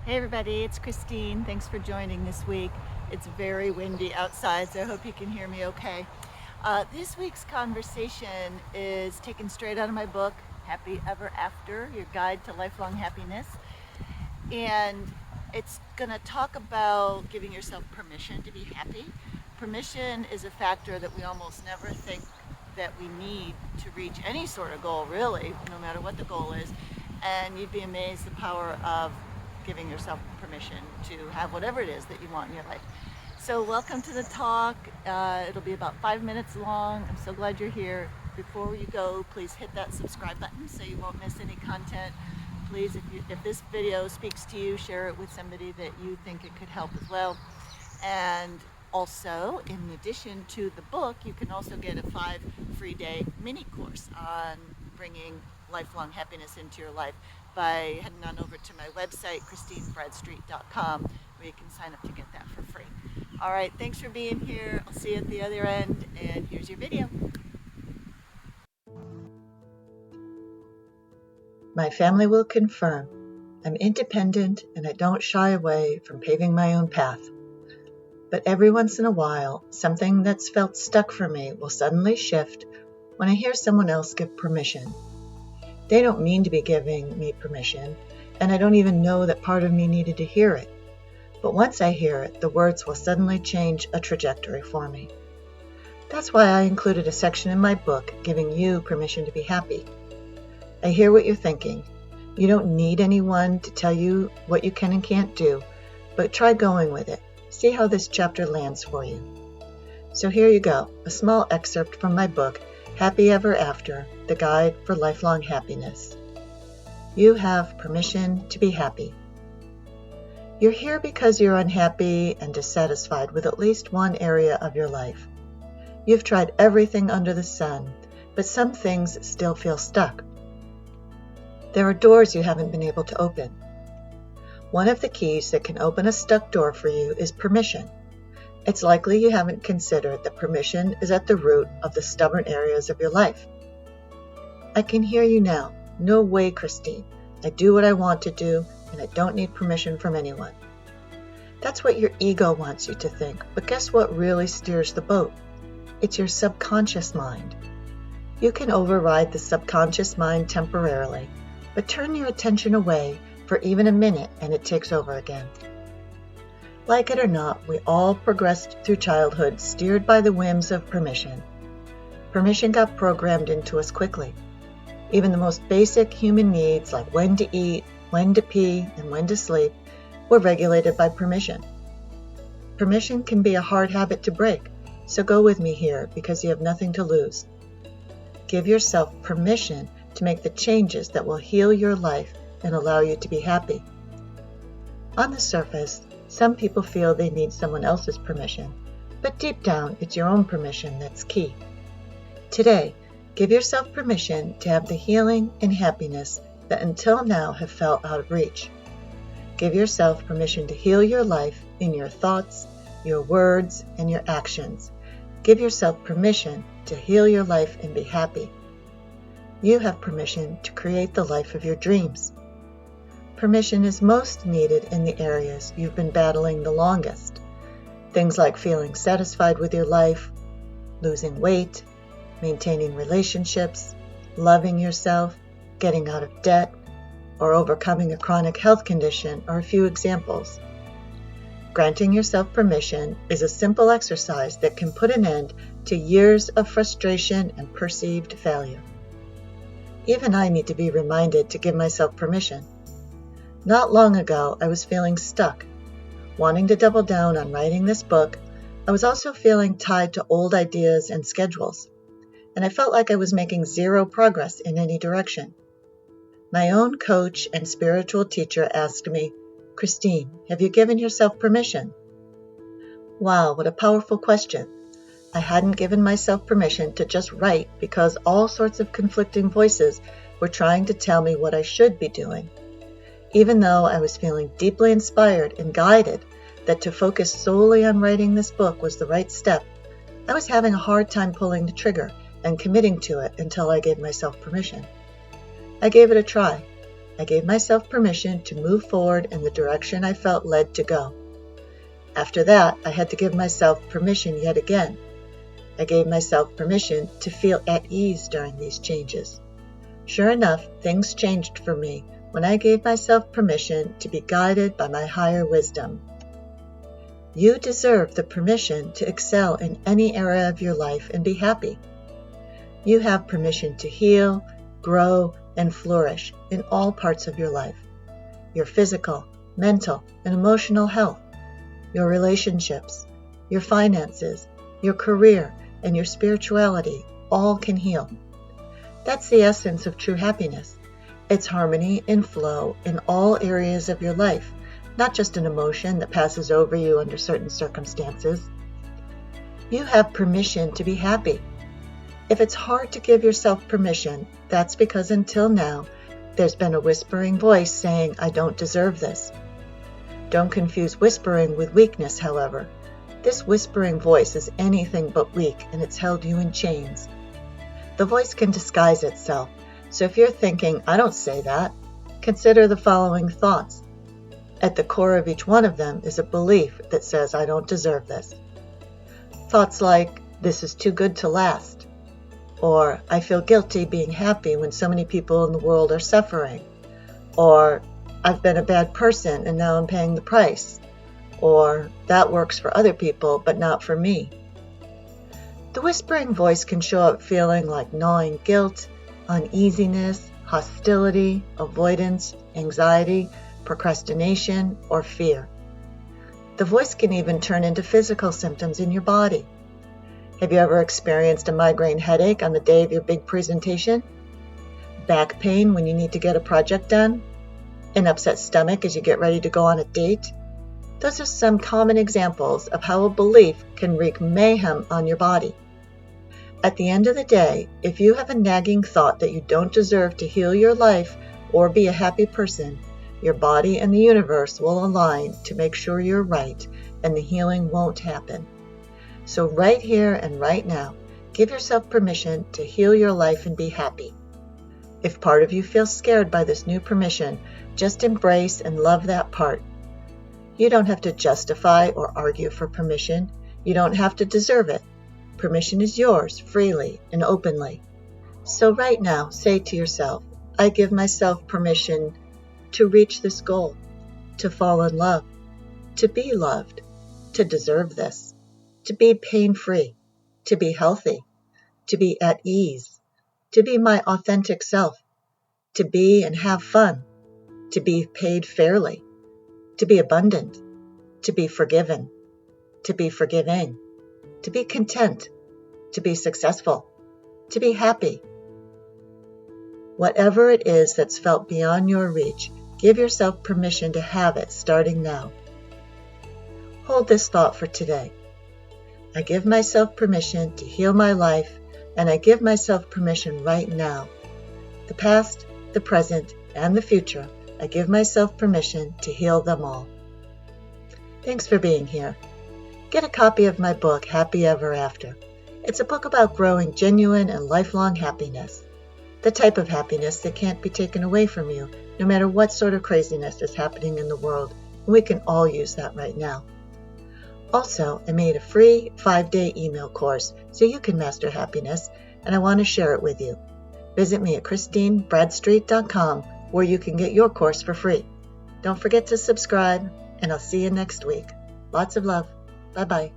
Hey everybody, it's Christine. Thanks for joining this week. It's very windy outside, so I hope you can hear me okay. This week's conversation is taken straight out of my book, Happy Ever After, Your Guide to Lifelong Happiness. And it's going to talk about giving yourself permission to be happy. Permission is a factor that we almost never think that we need to reach any sort of goal, really, no matter what the goal is. And you'd be amazed the power of giving yourself permission to have whatever it is that you want in your life. So welcome to the talk. It'll be about 5 minutes long. I'm so glad you're here. Before you go, please hit that subscribe button so you won't miss any content. Please, if this video speaks to you, share it with somebody that you think it could help as well. And also, in addition to the book, you can also get a 5 free day mini course on bringing lifelong happiness into your life by heading on over to my website, ChristineBradstreet.com, where you can sign up to get that for free. All right, thanks for being here. I'll see you at the other end, and here's your video. My family will confirm I'm independent and I don't shy away from paving my own path. But every once in a while, something that's felt stuck for me will suddenly shift when I hear someone else give permission. They don't mean to be giving me permission, and I don't even know that part of me needed to hear it. But once I hear it, the words will suddenly change a trajectory for me. That's why I included a section in my book giving you permission to be happy. I hear what you're thinking. You don't need anyone to tell you what you can and can't do, but try going with it. See how this chapter lands for you. So here you go, a small excerpt from my book, Happy Ever After, the Guide for Lifelong Happiness. You have permission to be happy. You're here because you're unhappy and dissatisfied with at least one area of your life. You've tried everything under the sun, but some things still feel stuck. There are doors you haven't been able to open. One of the keys that can open a stuck door for you is permission. It's likely you haven't considered that permission is at the root of the stubborn areas of your life. I can hear you now. No way, Christine. I do what I want to do, and I don't need permission from anyone. That's what your ego wants you to think, but guess what really steers the boat? It's your subconscious mind. You can override the subconscious mind temporarily, but turn your attention away for even a minute and it takes over again. Like it or not, we all progressed through childhood steered by the whims of permission. Permission got programmed into us quickly. Even the most basic human needs like when to eat, when to pee, and when to sleep were regulated by permission. Permission can be a hard habit to break, so go with me here because you have nothing to lose. Give yourself permission to make the changes that will heal your life and allow you to be happy. On the surface, some people feel they need someone else's permission, but deep down, it's your own permission that's key. Today, give yourself permission to have the healing and happiness that until now have felt out of reach. Give yourself permission to heal your life in your thoughts, your words, and your actions. Give yourself permission to heal your life and be happy. You have permission to create the life of your dreams. Permission is most needed in the areas you've been battling the longest. Things like feeling satisfied with your life, losing weight, maintaining relationships, loving yourself, getting out of debt, or overcoming a chronic health condition are a few examples. Granting yourself permission is a simple exercise that can put an end to years of frustration and perceived failure. Even I need to be reminded to give myself permission. Not long ago, I was feeling stuck. Wanting to double down on writing this book, I was also feeling tied to old ideas and schedules, and I felt like I was making zero progress in any direction. My own coach and spiritual teacher asked me, Christine, have you given yourself permission? Wow, what a powerful question. I hadn't given myself permission to just write because all sorts of conflicting voices were trying to tell me what I should be doing. Even though I was feeling deeply inspired and guided that to focus solely on writing this book was the right step, I was having a hard time pulling the trigger and committing to it until I gave myself permission. I gave it a try. I gave myself permission to move forward in the direction I felt led to go. After that, I had to give myself permission yet again. I gave myself permission to feel at ease during these changes. Sure enough, things changed for me when I gave myself permission to be guided by my higher wisdom. You deserve the permission to excel in any area of your life and be happy. You have permission to heal, grow, and flourish in all parts of your life. Your physical, mental, and emotional health, your relationships, your finances, your career, and your spirituality all can heal. That's the essence of true happiness. It's harmony and flow in all areas of your life, not just an emotion that passes over you under certain circumstances. You have permission to be happy. If it's hard to give yourself permission, that's because until now, there's been a whispering voice saying, "I don't deserve this." Don't confuse whispering with weakness, however. This whispering voice is anything but weak, and it's held you in chains. The voice can disguise itself, so if you're thinking, "I don't say that," consider the following thoughts. At the core of each one of them is a belief that says, "I don't deserve this." Thoughts like, "This is too good to last," or "I feel guilty being happy when so many people in the world are suffering," or "I've been a bad person and now I'm paying the price," or "That works for other people but not for me." The whispering voice can show up feeling like gnawing guilt, uneasiness, hostility, avoidance, anxiety, procrastination, or fear. The voice can even turn into physical symptoms in your body. Have you ever experienced a migraine headache on the day of your big presentation? Back pain when you need to get a project done? An upset stomach as you get ready to go on a date? Those are some common examples of how a belief can wreak mayhem on your body. At the end of the day, if you have a nagging thought that you don't deserve to heal your life or be a happy person, your body and the universe will align to make sure you're right and the healing won't happen. So right here and right now, give yourself permission to heal your life and be happy. If part of you feels scared by this new permission, just embrace and love that part. You don't have to justify or argue for permission. You don't have to deserve it. Permission is yours freely and openly. So right now, say to yourself, "I give myself permission to reach this goal, to fall in love, to be loved, to deserve this, to be pain-free, to be healthy, to be at ease, to be my authentic self, to be and have fun, to be paid fairly, to be abundant, to be forgiven, to be forgiving, to be content, to be successful, to be happy." Whatever it is that's felt beyond your reach, give yourself permission to have it starting now. Hold this thought for today. I give myself permission to heal my life, and I give myself permission right now. The past, the present, and the future, I give myself permission to heal them all. Thanks for being here. Get a copy of my book, Happy Ever After. It's a book about growing genuine and lifelong happiness. The type of happiness that can't be taken away from you, no matter what sort of craziness is happening in the world. And we can all use that right now. Also, I made a free 5-day email course so you can master happiness, and I want to share it with you. Visit me at ChristineBradstreet.com where you can get your course for free. Don't forget to subscribe, and I'll see you next week. Lots of love. Bye-bye.